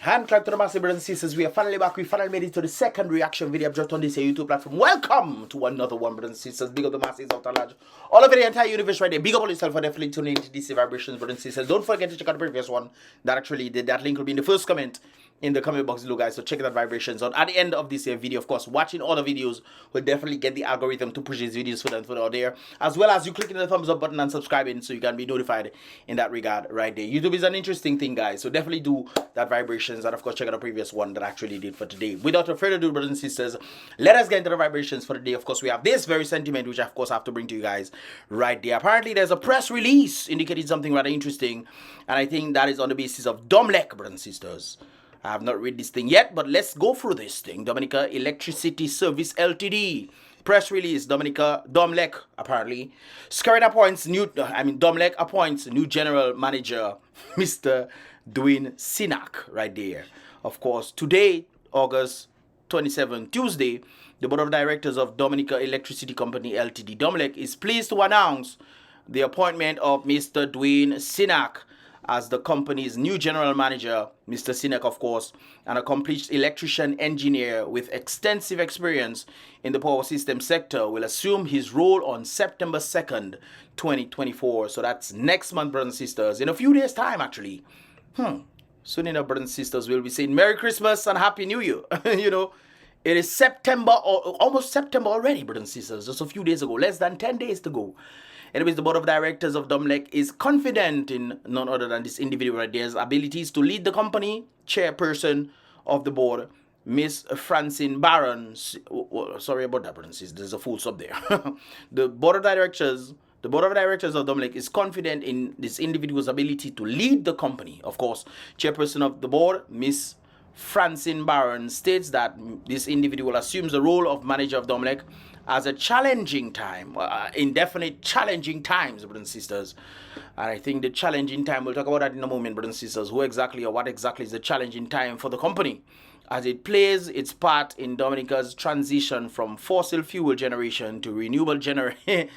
Hand clap to the massive brothers and sisters. We are finally back. We finally made it to the second reaction video I've dropped on this YouTube platform. Welcome to another one, brothers and sisters. Big up the masses out and large. All over the entire universe right there. Big up on yourself for definitely tuning into DC Vibrations, brothers and sisters. Don't forget to check out the previous one that actually did. That link will be in the first comment in the comment box below, guys. So check that Vibrations out. At the end of this video, of course, watching all the videos will definitely get the algorithm to push these videos further out there, as well as you clicking the thumbs up button and subscribing so you can be notified in that regard right there. YouTube is an interesting thing, guys, so definitely do that Vibrations, and of course check out the previous one that I actually did for today. Without further ado, brothers and sisters, let us get into the Vibrations for today. Of course, we have this very sentiment which I of course have to bring to you guys right there. Apparently there's a press release indicating something rather interesting, and I think that is on the basis of DOMLEC, brothers and sisters. I have not read this thing yet, but let's go through this thing. Dominica Electricity Service Ltd. Press release. DOMLEC apparently. SKERRIT appoints DOMLEC appoints new general manager, Mr. Dwayne Sinak, right there. Of course, today, August 27, Tuesday, the board of directors of Dominica Electricity Company Ltd. DOMLEC is pleased to announce the appointment of Mr. Dwayne Sinak as the company's new general manager. Mr. Sinek, of course, an accomplished electrician engineer with extensive experience in the power system sector, will assume his role on September 2nd, 2024. So that's next month, brothers and sisters. In a few days' time, actually. Soon enough, brothers and sisters, we'll be saying Merry Christmas and Happy New Year. You know, it is September, or almost September already, brothers and sisters. Just a few days ago, less than 10 days to go. Anyways, the board of directors of DOMLEC is confident in none other than this individual right there's abilities to lead the company. Chairperson of the board, Miss Francine Barron. Sorry about that, brothers. There's a full stop there. The board of directors of DOMLEC is confident in this individual's ability to lead the company. Of course, chairperson of the board, Miss Francine Barron, states that this individual assumes the role of manager of DOMLEC as a challenging time, indefinite challenging times, brothers and sisters. And I think the challenging time, we'll talk about that in a moment, brothers and sisters, who exactly or what exactly is the challenging time for the company as it plays its part in Dominica's transition from fossil fuel generation to renewable energy,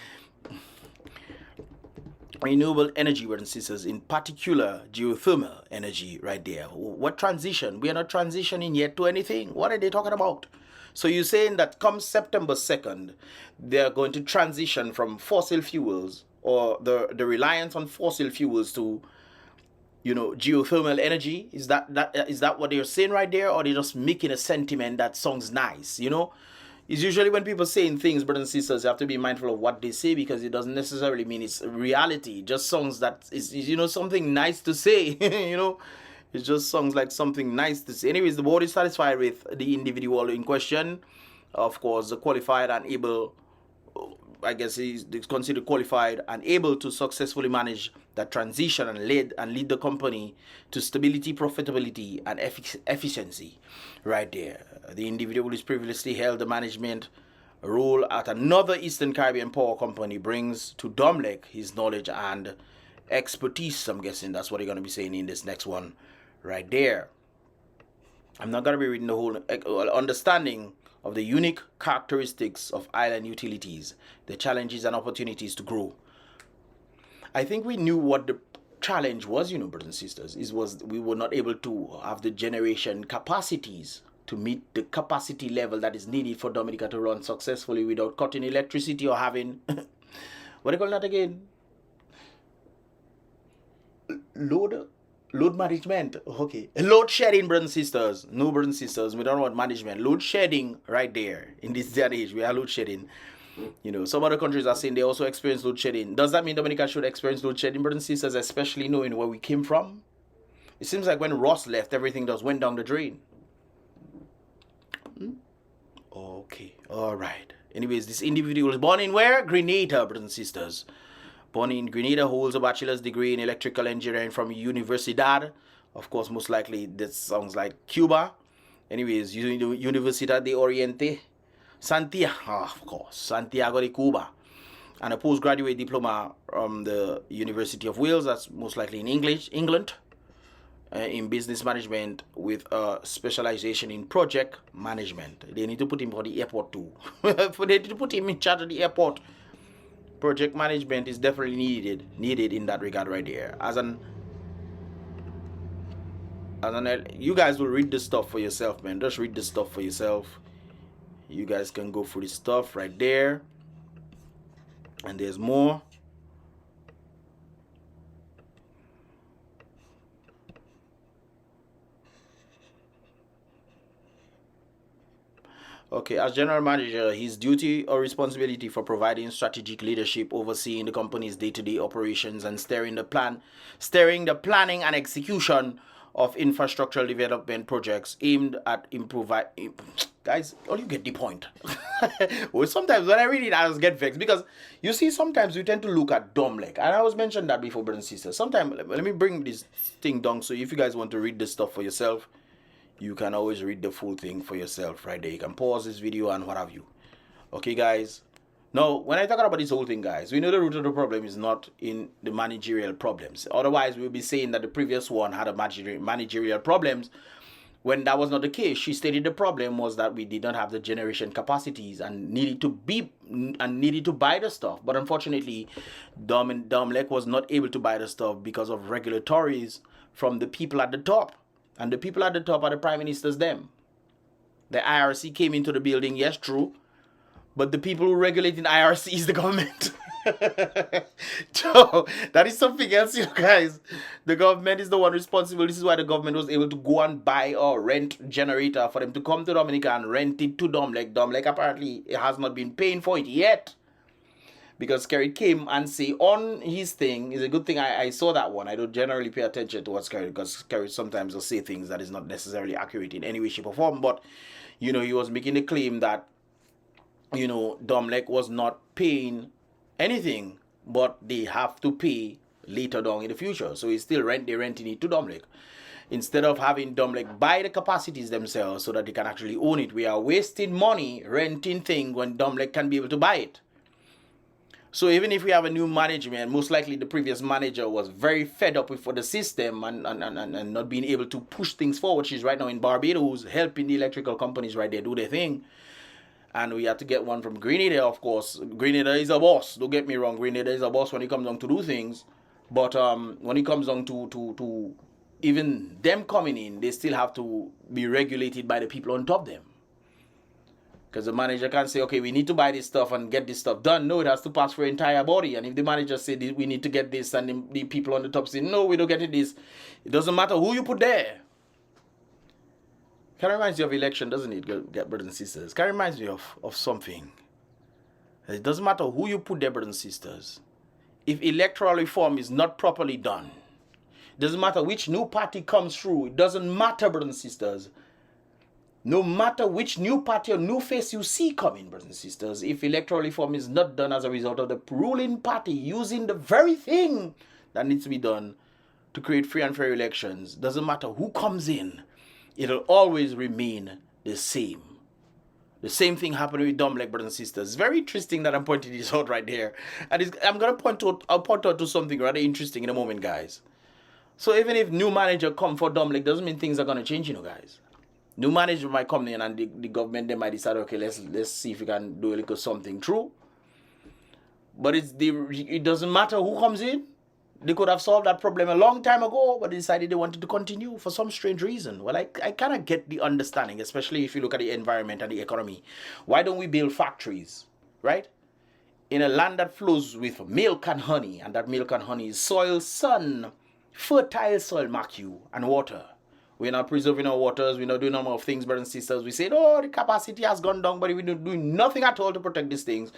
brothers and sisters, in particular geothermal energy right there. What transition? We are not transitioning yet to anything. What are they talking about? So you're saying that come September 2nd, they're going to transition from fossil fuels, or the reliance on fossil fuels, to, you know, geothermal energy? Is that what they're saying right there, or they're just making a sentiment that sounds nice? You know, it's usually when people saying things, brothers and sisters, you have to be mindful of what they say, because it doesn't necessarily mean it's reality. It just sounds that is, you know, something nice to say. You know, it just sounds like something nice to say. Anyways, the board is satisfied with the individual in question. Of course, the qualified and able, I guess he's considered qualified and able to successfully manage that transition and lead the company to stability, profitability, and efficiency right there. The individual who's previously held the management role at another Eastern Caribbean power company brings to DOMLEC his knowledge and expertise. I'm guessing that's what they're going to be saying in this next one right there. I'm not going to be reading the whole understanding of the unique characteristics of island utilities, the challenges and opportunities to grow. I think we knew what the challenge was, you know, brothers and sisters. We were not able to have the generation capacities to meet the capacity level that is needed for Dominica to run successfully without cutting electricity or having what do you call that again? Load management. Okay. Load shedding, brothers and sisters. No, brothers and sisters, we don't want management. Load shedding right there. In this day and age, we are load shedding. You know, some other countries are saying they also experience load shedding. Does that mean Dominica should experience load shedding, brothers and sisters, especially knowing where we came from? It seems like when Ross left, everything just went down the drain. Okay. All right. Anyways, this individual is born in where? Grenada, brothers and sisters. Born in Grenada, holds a bachelor's degree in electrical engineering from Universidad. Of course, most likely this sounds like Cuba. Anyways, Universidad de Oriente Santiago, of course, Santiago de Cuba. And a postgraduate diploma from the University of Wales, that's most likely in England, in business management with a specialization in project management. They need to put him for the airport too. They need to put him in charge of the airport. Project management is definitely needed in that regard right there. As an And then you guys will read this stuff for yourself, man. Just read this stuff for yourself. You guys can go through this stuff right there. And there's more. Okay, as general manager, his duty or responsibility for providing strategic leadership, overseeing the company's day-to-day operations, and steering the planning and execution of infrastructural development projects aimed at improving. Guys, all you get the point. Well, sometimes when I read it, I just get vexed because you see, sometimes we tend to look at DOMLEC, and I was mentioned that before, brothers and sisters. Sometimes, let me bring this thing down. So if you guys want to read this stuff for yourself, you can always read the full thing for yourself right there. You can pause this video and what have you. Okay, guys. Now, when I talk about this whole thing, guys, we know the root of the problem is not in the managerial problems. Otherwise, we'll be saying that the previous one had a managerial problems. When that was not the case, she stated the problem was that we did not have the generation capacities and needed to buy the stuff. But unfortunately, DOMLEC was not able to buy the stuff because of regulatories from the people at the top. And the people at the top are the prime ministers, them. The IRC came into the building, yes, true. But the people who regulate in IRC is the government. So that is something else, you guys. The government is the one responsible. This is why the government was able to go and buy or rent generator for them to come to Dominica and rent it to DOMLEC. DOMLEC apparently has not been paying for it yet. Because SKERRIT came and say on his thing, is a good thing I saw that one. I don't generally pay attention to what SKERRIT, because SKERRIT sometimes will say things that is not necessarily accurate in any way, shape, or form. But, you know, he was making the claim that, you know, DOMLEC was not paying anything, but they have to pay later down in the future. So it's still they're renting it to DOMLEC. Instead of having DOMLEC buy the capacities themselves so that they can actually own it, we are wasting money renting things when DOMLEC can be able to buy it. So even if we have a new management, most likely the previous manager was very fed up with the system and not being able to push things forward. She's right now in Barbados helping the electrical companies right there do their thing. And we had to get one from Grenada, of course. Grenada is a boss. Don't get me wrong. Grenada is a boss when it comes down to do things. But when it comes down to even them coming in, they still have to be regulated by the people on top of them. Because the manager can't say, okay, we need to buy this stuff and get this stuff done. No, it has to pass for the entire body. And if the manager said we need to get this and the people on the top say, no, we don't get this, it doesn't matter who you put there. Kind of reminds you of election, doesn't it, brothers and sisters? Kind of reminds me of something. It doesn't matter who you put there, brothers and sisters. If electoral reform is not properly done, it doesn't matter which new party comes through. It doesn't matter, brothers and sisters. No matter which new party or new face you see coming, brothers and sisters, if electoral reform is not done as a result of the ruling party using the very thing that needs to be done to create free and fair elections, doesn't matter who comes in, it'll always remain the same. The same thing happened with DOMLEC, brothers and sisters. It's very interesting that I'm pointing this out right there. And I'm going to I'll point out to something rather interesting in a moment, guys. So even if new manager come for DOMLEC, doesn't mean things are going to change, you know, guys. New manager might come in and the government, they might decide, okay, let's see if we can do a little something true. But it doesn't matter who comes in. They could have solved that problem a long time ago, but they decided they wanted to continue for some strange reason. Well, I kind of get the understanding, especially if you look at the environment and the economy. Why don't we build factories, right? In a land that flows with milk and honey, and that milk and honey is soil, sun, fertile soil, mark you, and water. We're not preserving our waters. We're not doing a number of things, brothers and sisters. We say, oh, the capacity has gone down, but we're doing nothing at all to protect these things.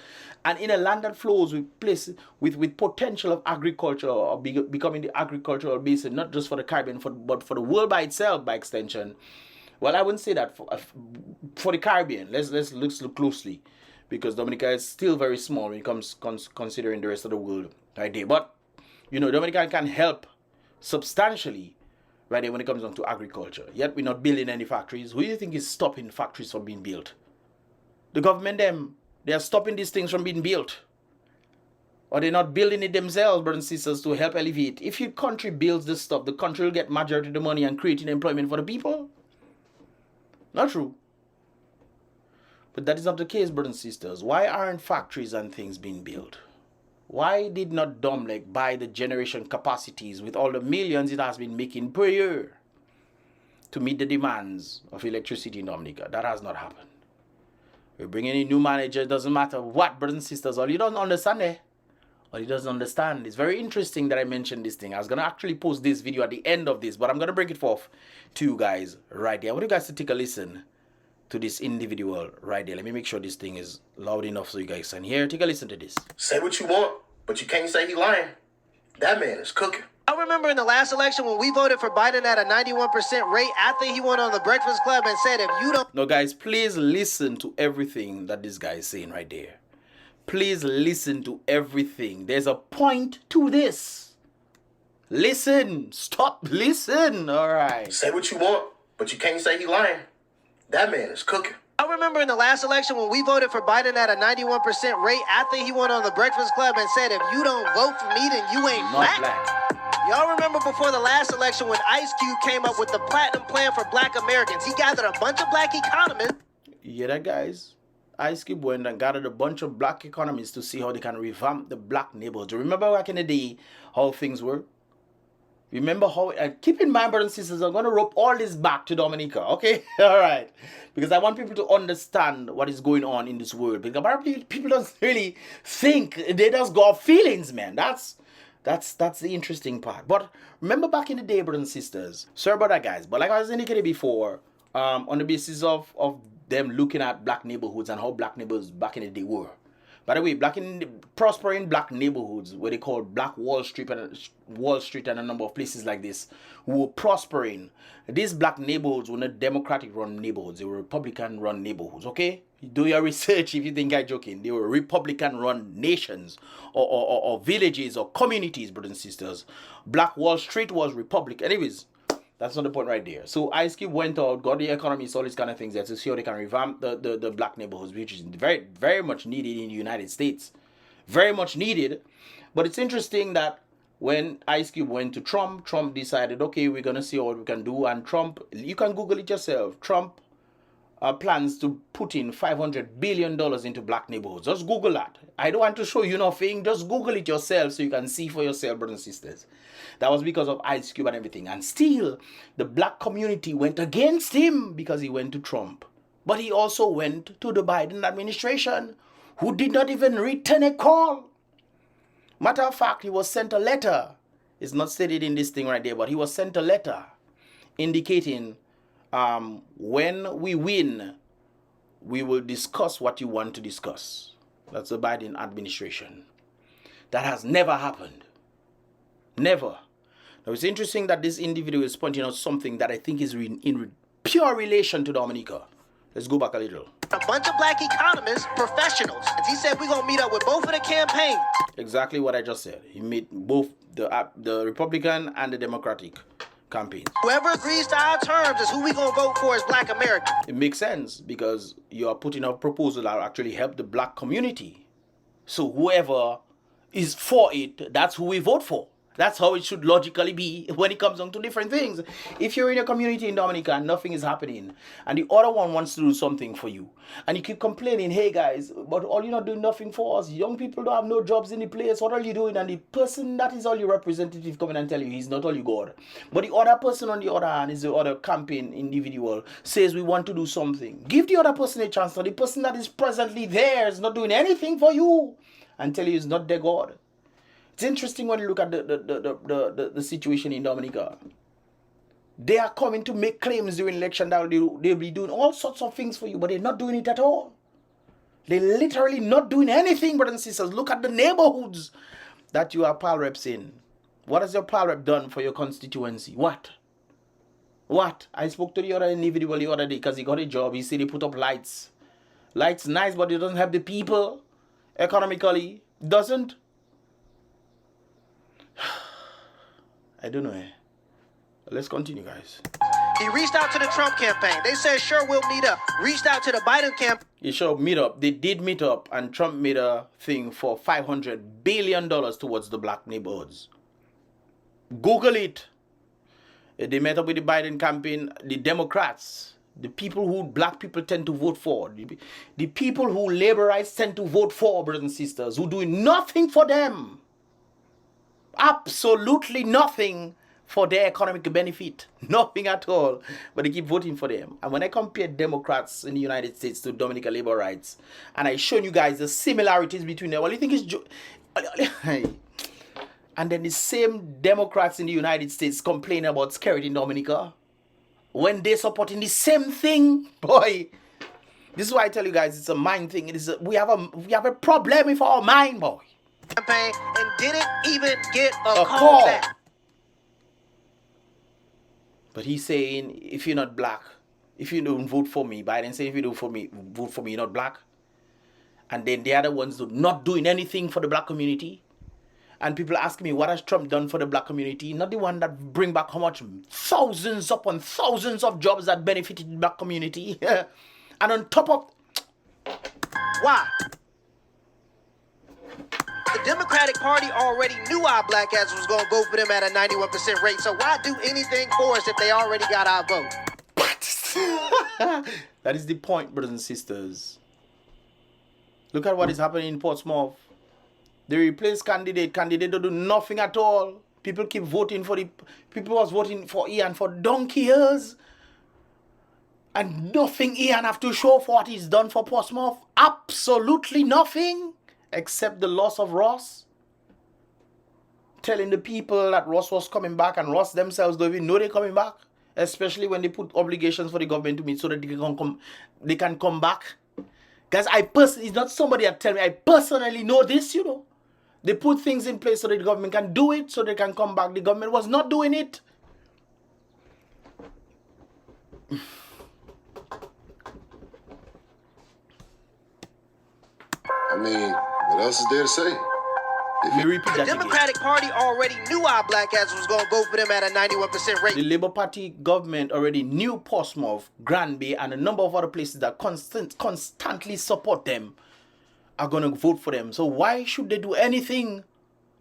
And in a land that flows with places with potential of agriculture or becoming the agricultural basin, not just for the Caribbean, but for the world by itself, by extension. Well, I wouldn't say that for the Caribbean. Let's look closely, because Dominica is still very small when it comes considering the rest of the world right there. But you know, Dominica can help substantially right there when it comes down to agriculture. Yet we're not building any factories. Who do you think is stopping factories from being built? The government, they are stopping these things from being built. Or they're not building it themselves, brothers and sisters, to help alleviate. If your country builds this stuff, the country will get majority of the money and creating employment for the people. Not true. But that is not the case, brothers and sisters. Why aren't factories and things being built? Why did not DOMLEC buy the generation capacities with all the millions it has been making per year? to meet the demands of electricity in Dominica. That has not happened. We bring in a new manager, it doesn't matter what, brothers and sisters. All you don't understand there. All he doesn't understand. It's very interesting that I mentioned this thing. I was going to actually post this video at the end of this, but I'm going to break it forth to you guys right there. I want you guys to take a listen to this individual right there. Let me make sure this thing is loud enough so you guys can hear. Take a listen to this. Say what you want, but you can't say he lying. That man is cooking. I remember in the last election when we voted for Biden at a 91% rate after he went on the Breakfast Club and said, if you don't... No, guys, please listen to everything that this guy is saying right there. Please listen to everything. There's a point to this. Listen. Stop. Listen. All right. Say what you want, but you can't say he lying. That man is cooking. I remember in the last election when we voted for Biden at a 91% rate after he went on the Breakfast Club and said, if you don't vote for me, then you ain't Not black. Y'all remember before the last election when Ice Cube came up with the Platinum Plan for Black Americans? He gathered a bunch of black economists. You hear that, guys? Ice Cube went and gathered a bunch of black economists to see how they can revamp the black neighborhoods. Remember back in the day how things were? Remember how, and keep in mind, brothers and sisters, I'm going to rope all this back to Dominica, okay? All right. Because I want people to understand what is going on in this world. Because apparently people don't really think, they just got feelings, man. That's the interesting part. But remember back in the day, brothers and sisters, sorry about that, guys, but like I was indicating before, on the basis of them looking at black neighborhoods and how black neighborhoods back in the day were. By the way, prospering black neighborhoods, where they call Black Wall Street and a number of places like this, who were prospering. These black neighborhoods were not Democratic-run neighborhoods. They were Republican-run neighborhoods, okay? Do your research if you think I'm joking. They were Republican-run nations or villages or communities, brothers and sisters. Black Wall Street was Republican. Anyways, that's not the point right there. So Ice Cube went out, got the economists, all these kind of things there to see how they can revamp the black neighborhoods, which is very, very much needed in the United States. Very much needed. But it's interesting that when Ice Cube went to Trump, Trump decided, okay, we're going to see what we can do. And Trump, you can Google it yourself. Trump plans to put in $500 billion into black neighborhoods. Just Google that. I don't want to show you nothing. Just Google it yourself so you can see for yourself, brothers and sisters. That was because of Ice Cube and everything. And still, the black community went against him because he went to Trump. But he also went to the Biden administration, who did not even return a call. Matter of fact, he was sent a letter. It's not stated in this thing right there, but he was sent a letter indicating when we win, we will discuss what you want to discuss. That's the Biden administration. That has never happened. Never. Now, it's interesting that this individual is pointing out something that I think is in pure relation to Dominica. Let's go back a little. A bunch of black economists, professionals. And he said we're going to meet up with both of the campaigns. Exactly what I just said. He met both the Republican and the Democratic campaigns. Whoever agrees to our terms is who we're going to vote for as black Americans. It makes sense because you are putting out a proposal that will actually help the black community. So whoever is for it, that's who we vote for. That's how it should logically be when it comes down to different things. If you're in a community in Dominica and nothing is happening, and the other one wants to do something for you, and you keep complaining, hey guys, but all you're not doing nothing for us. Young people don't have no jobs in the place. What are you doing? And the person that is all your representative coming and tell you he's not all you got. But the other person on the other hand is the other campaign individual says we want to do something. Give the other person a chance. Now the person that is presently there is not doing anything for you and tell you he's not their God. It's interesting when you look at the situation in Dominica. They are coming to make claims during election that they'll be doing all sorts of things for you, but they're not doing it at all. They're literally not doing anything, brothers and sisters. Look at the neighborhoods that you are PAL reps in. What has your PAL rep done for your constituency? What? What? I spoke to the other individual the other day because he got a job. He said he put up lights. Lights nice, but it doesn't help the people economically. Doesn't. I don't know. Let's continue, guys. He reached out to the Trump campaign. They said, sure, we'll meet up. Reached out to the Biden campaign. He sure meet up. They did meet up, and Trump made a thing for $500 billion towards the black neighborhoods. Google it. They met up with the Biden campaign, the Democrats, the people who black people tend to vote for, the people who laborites tend to vote for, brothers and sisters, who doing nothing for them. Absolutely nothing for their economic benefit. Nothing at all. But they keep voting for them. And when I compare Democrats in the United States to Dominica labor rights, and I show you guys the similarities between them, well, you think it's and then the same Democrats in the United States complain about SKERRIT in Dominica when they're supporting the same thing. Boy, this is why I tell you guys it's a mind thing. It is we have a problem with our mind, boy. Campaign and didn't even get a call back. But he's saying, if you're not black, if you don't vote for me, Biden saying, if you don't vote for me, you're not black. And then the other ones not doing anything for the black community. And people ask me, what has Trump done for the black community? Not the one that bring back how much thousands upon thousands of jobs that benefited the black community. And on top of... Why? The Democratic Party already knew our black ass was going to vote for them at a 91% rate. So why do anything for us if they already got our vote? That is the point, brothers and sisters. Look at what is happening in Portsmouth. They replace candidate don't do nothing at all. People keep voting for people was voting for Ian for donkey years. And nothing Ian have to show for what he's done for Portsmouth. Absolutely nothing. Except the loss of Ross. Telling the people that Ross was coming back and Ross themselves don't even know they're coming back. Especially when they put obligations for the government to meet so that they can come back. Guys, it's not somebody that tell me. I personally know this, you know. They put things in place so that the government can do it, so they can come back. The government was not doing it. I mean, what else is there to say? The Democratic Party already knew our black ass was going to vote for them at a 91% rate. The Labour Party government already knew Portsmouth, Granby, and a number of other places that constantly support them are going to vote for them. So why should they do anything?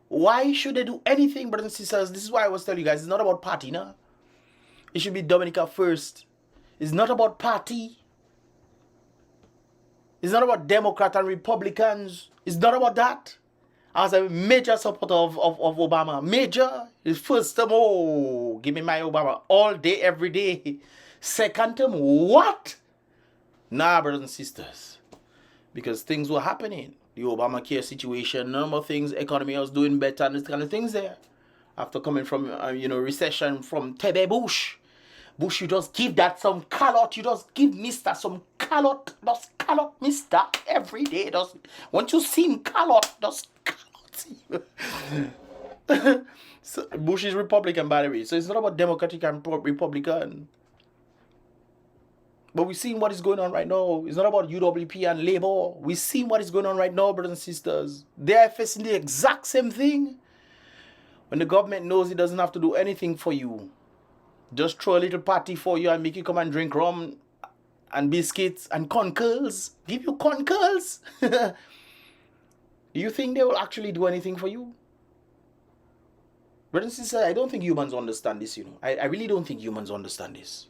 Why should they do anything, brothers and sisters? This is why I was telling you guys, it's not about party, no? It should be Dominica first. It's not about party. It's not about Democrats and Republicans. It's not about that. I was a major supporter of Obama. Major. His first term, oh, give me my Obama all day, every day. Second term, what? Nah, brothers and sisters. Because things were happening. The Obamacare situation, number of things, economy was doing better, and this kind of things there. After coming from, recession from Tebe Bush. Bush, you just give that some callot. You just give Mr. some callot. Just callot, Mr. every day. Just, once you see callot, just callot. So, Bush is Republican, by the way. So it's not about Democratic and Republican. But we've seen what is going on right now. It's not about UWP and Labour. We've seen what is going on right now, brothers and sisters. They are facing the exact same thing. When the government knows it doesn't have to do anything for you. Just throw a little party for you and make you come and drink rum and biscuits and corn curls. Give you corn curls. Do you think they will actually do anything for you? Brothers and sisters, I don't think humans understand this, you know. I really don't think humans understand this.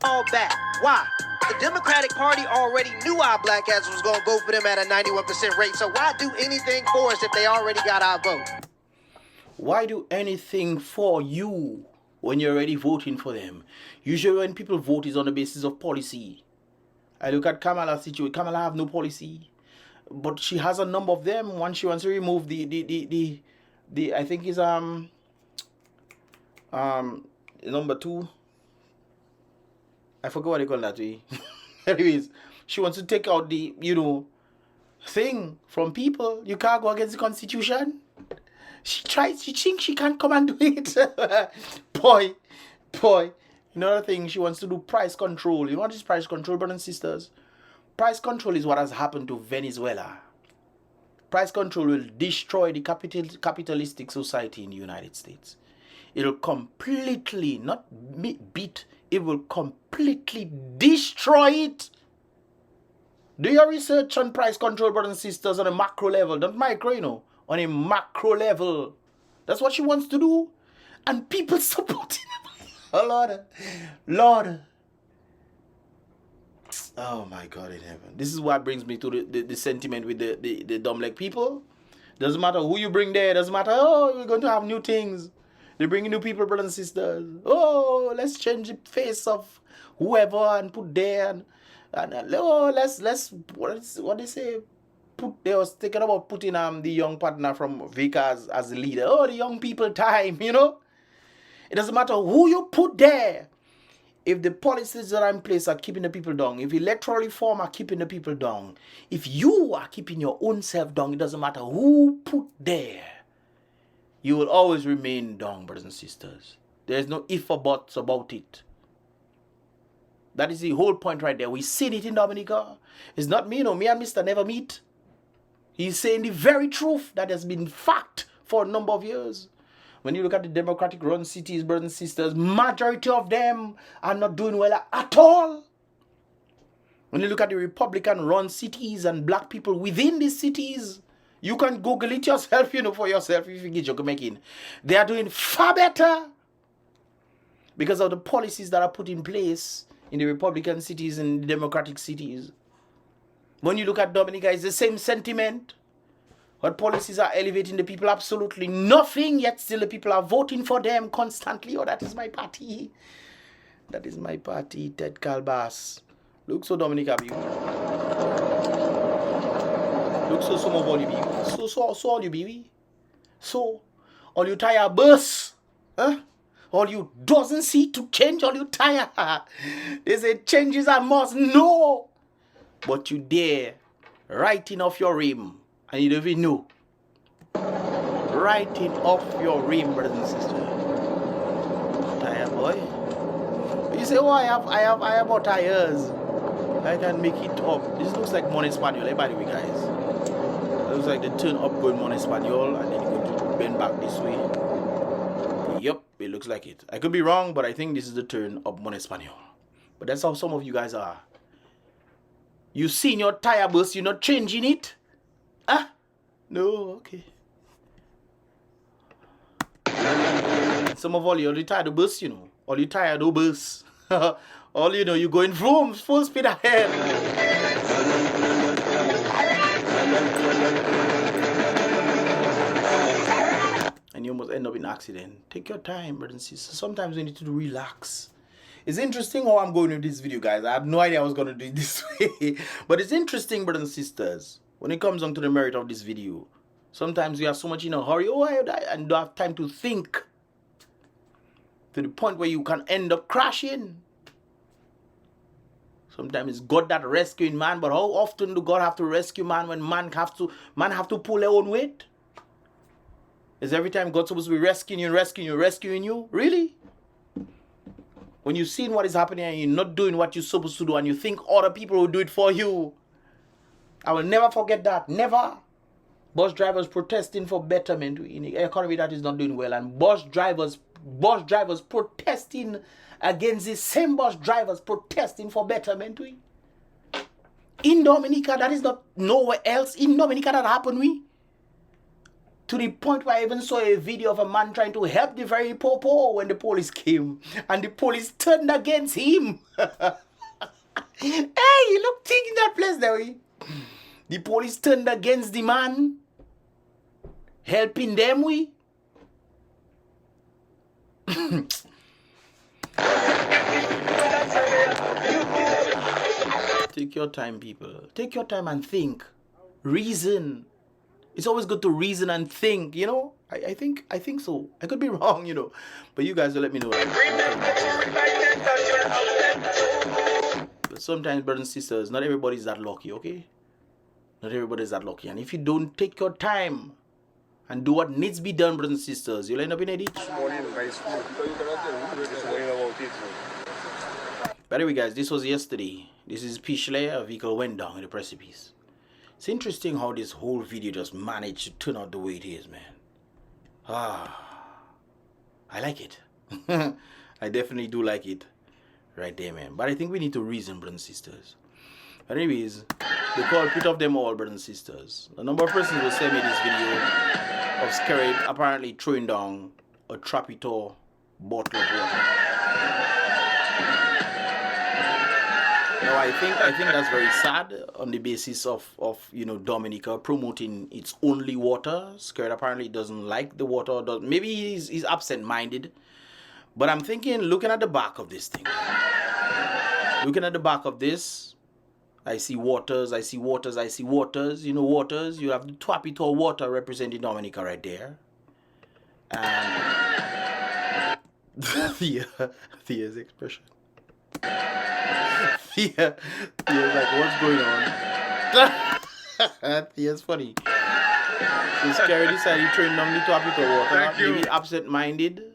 All back. Why? The Democratic Party already knew our black ass was going to vote for them at a 91% rate. So why do anything for us if they already got our vote? Why do anything for you when you're already voting for them? Usually when people vote is on the basis of policy. I look at Kamala's situation. Kamala have no policy. But she has a number of them. One, she wants to remove the I think is number 2. I forgot what they call that way. Anyways, she wants to take out the, thing from people. You can't go against the Constitution. She thinks she can't come and do it. Boy. Another thing, she wants to do price control. You know what is price control, brothers and sisters? Price control is what has happened to Venezuela. Price control will destroy the capitalistic society in the United States. It will completely, not beat, it will completely destroy it. Do your research on price control, brothers and sisters, on a macro level. Not micro, on a macro level. That's what she wants to do. And people supporting her. Oh, Lord. Oh, my God in heaven. This is what brings me to the sentiment with the DOMLEC people. Doesn't matter who you bring there. Doesn't matter, we're going to have new things. They bring new people, brothers and sisters. Oh, let's change the face of whoever and put there. And oh, let's what they say? They was thinking about putting the young partner from Vic as the leader. Oh, the young people time, you know. It doesn't matter who you put there. If the policies that are in place are keeping the people down, if electoral reform are keeping the people down, if you are keeping your own self down, it doesn't matter who put there. You will always remain down, brothers and sisters. There is no if or buts about it. That is the whole point right there. We seen it in Dominica. It's not me, no. Me and Mr. never meet. He's saying the very truth that has been fact for a number of years. When you look at the Democratic-run cities, brothers and sisters, majority of them are not doing well at all. When you look at the Republican-run cities and black people within these cities, you can Google it yourself, you know, for yourself if you get your making. They are doing far better because of the policies that are put in place in the Republican cities and the Democratic cities. When you look at Dominica, it's the same sentiment. What policies are elevating the people? Absolutely nothing, yet still the people are voting for them constantly. Oh, that is my party. That is my party, Ted Calbas. Look so Dominica, baby. Look so some of all you, baby. So all you, baby. So, all you tire bus. Huh? All you doesn't see to change, all you tire. They say changes are must. No. But you dare writing off your rim. And you don't even know. Writing off your rim, brothers and sisters. Tire boy. You say, oh, I have more tires. I can make it up. This looks like Mon Espanol, by the way, guys. It looks like the turn up going Mon Espanol, and then you go to bend back this way. Yep, it looks like it. I could be wrong, but I think this is the turn up Mon Espanol. But that's how some of you guys are. You seen your tire burst, you're not changing it? Ah, no, okay. Some of all you tired of bus, you know. All you tired of bus. All you know, you going full speed ahead. And you almost end up in an accident. Take your time, brothers and sisters. Sometimes we need to relax. It's interesting how I'm going with this video, guys. I have no idea I was going to do it this way. But it's interesting, brothers and sisters. When it comes down to the merit of this video, sometimes we are so much in a hurry, and don't have time to think to the point where you can end up crashing. Sometimes it's God that rescuing man, but how often do God have to rescue man when man have to pull their own weight? Is every time God supposed to be rescuing you? Really? When you've seen what is happening and you're not doing what you're supposed to do and you think other people will do it for you, I will never forget that. Never. Bus drivers protesting for betterment in an economy that is not doing well, and bus drivers protesting against the same bus drivers protesting for betterment. In Dominica, that is not nowhere else. In Dominica, that happened. To the point where I even saw a video of a man trying to help the very poor when the police came, and the police turned against him. Hey, you look thick in that place there. The police turned against the man, helping them. Take your time, people. Take your time and think. Reason. It's always good to reason and think, you know. I think so. I could be wrong, you know. But you guys will let me know. But sometimes, brothers and sisters, not everybody is that lucky, okay? Not everybody is that lucky. And if you don't take your time and do what needs to be done, brothers and sisters, you'll end up in a ditch. By the way, guys, this was yesterday. This is Pishley. A vehicle went down in the precipice. It's interesting how this whole video just managed to turn out the way it is, man. I like it. I definitely do like it. Right there, man. But I think we need to reason, brothers and sisters. But anyways, the culprit of them all, brothers and sisters. A number of persons will send me this video of SKERRIT apparently throwing down a Trapito bottle of water. Now, I think that's very sad on the basis of you know, Dominica promoting its only water. SKERRIT apparently doesn't like the water. Maybe he's absent-minded. But I'm thinking, looking at the back of this thing, looking at the back of this, I see waters, I see waters, I see waters. You know, waters. You have the Twapito water representing Dominica right there. And Thea's expression. Thea's like, what's going on? Thea's funny. So SKERRIT decided to train down the Twapito water. Maybe absent-minded.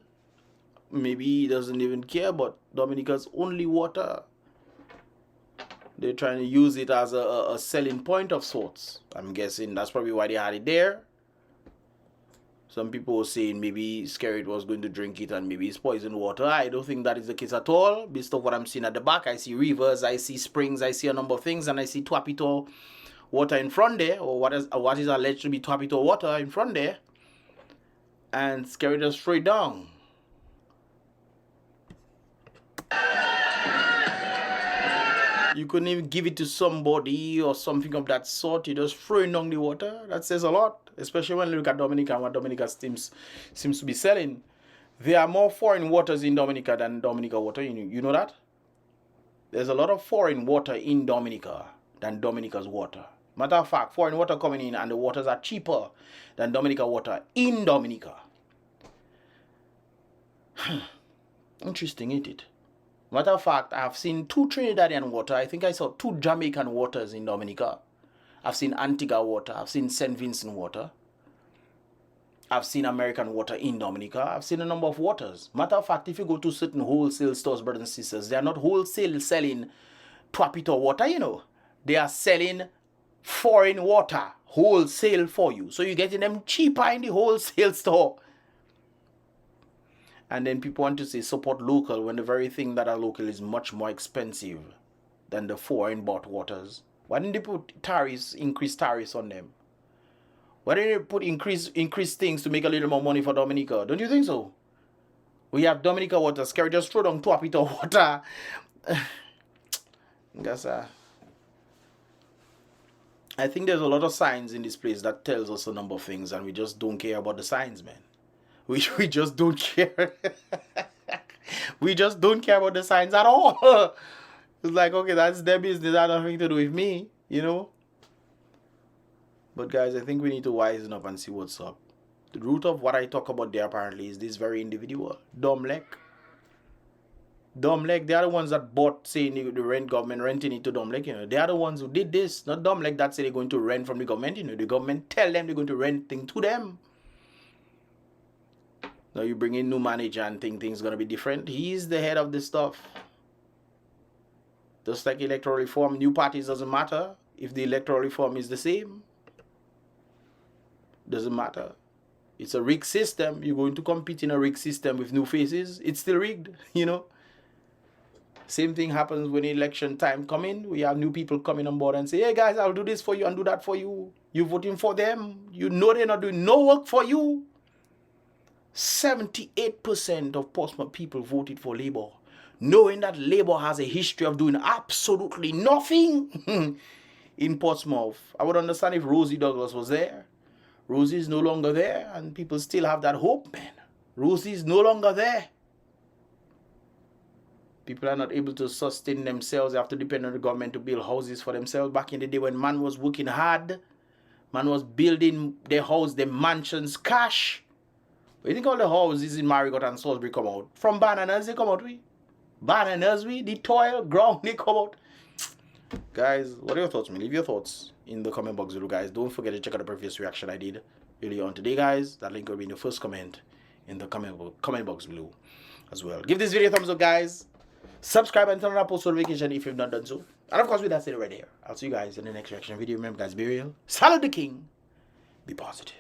Maybe he doesn't even care about Dominica's only water. They're trying to use it as a selling point of sorts. I'm guessing that's probably why they had it there. Some people were saying maybe SKERRIT was going to drink it and maybe it's poisoned water. I don't think that is the case at all. Based on what I'm seeing at the back, I see rivers, I see springs, I see a number of things, and I see Twapito water in front there, or what is alleged to be Twapito water in front there. And SKERRIT just throw it down. You couldn't even give it to somebody or something of that sort. You just throwing down the water. That says a lot, especially when you look at Dominica and what Dominica seems to be selling. There are more foreign waters in Dominica than Dominica water. You know that? There's a lot of foreign water in Dominica than Dominica's water. Matter of fact, foreign water coming in and the waters are cheaper than Dominica water in Dominica. Interesting, isn't it? Matter of fact, I've seen 2 Trinidadian water. I think I saw 2 Jamaican waters in Dominica. I've seen Antigua water. I've seen St. Vincent water. I've seen American water in Dominica. I've seen a number of waters. Matter of fact, if you go to certain wholesale stores, brothers and sisters, they are not wholesale selling Twapito water, you know. They are selling foreign water wholesale for you. So you're getting them cheaper in the wholesale store. And then people want to say support local when the very thing that are local is much more expensive than the foreign bought waters. Why didn't they put tariffs, increase tariffs on them? Why didn't they put increase things to make a little more money for Dominica? Don't you think so? We have Dominica water, SKERRIT just throw down Twapito water. I think there's a lot of signs in this place that tells us a number of things and we just don't care about the signs, man. We just don't care. We just don't care about the signs at all. It's like, okay, that's their business. That has nothing to do with me, you know. But guys, I think we need to wisen up and see what's up. The root of what I talk about there apparently is this very individual. DOMLEC, they are the ones that bought, saying the government renting it to DOMLEC, you know. They are the ones who did this, not DOMLEC that say they're going to rent from the government, you know. The government tell them they're going to rent things to them. Now you bring in new manager and things gonna be different. He's the head of this stuff. Just like electoral reform, new parties doesn't matter if the electoral reform is the same. Doesn't matter. It's a rigged system. You're going to compete in a rigged system with new faces. It's still rigged, you know. Same thing happens when election time come in. We have new people coming on board and say, hey guys, I'll do this for you and do that for you. You're voting for them. You know they're not doing no work for you. 78% of Portsmouth people voted for Labour, knowing that Labour has a history of doing absolutely nothing in Portsmouth. I would understand if Rosie Douglas was there. Rosie is no longer there, and people still have that hope, man. Rosie is no longer there. People are not able to sustain themselves. They have to depend on the government to build houses for themselves. Back in the day when man was working hard, man was building their house, their mansions, cash. You think all the houses in Marigot and Salisbury come out? From bananas they come out, the toil, ground, they come out. Guys, what are your thoughts, man? Leave your thoughts in the comment box below, guys. Don't forget to check out the previous reaction I did earlier on today, guys. That link will be in the first comment in the comment box below as well. Give this video a thumbs up, guys. Subscribe and turn on post notification if you've not done so. And of course, with that said right here, I'll see you guys in the next reaction video. Remember, guys, be real, salute the king, be positive.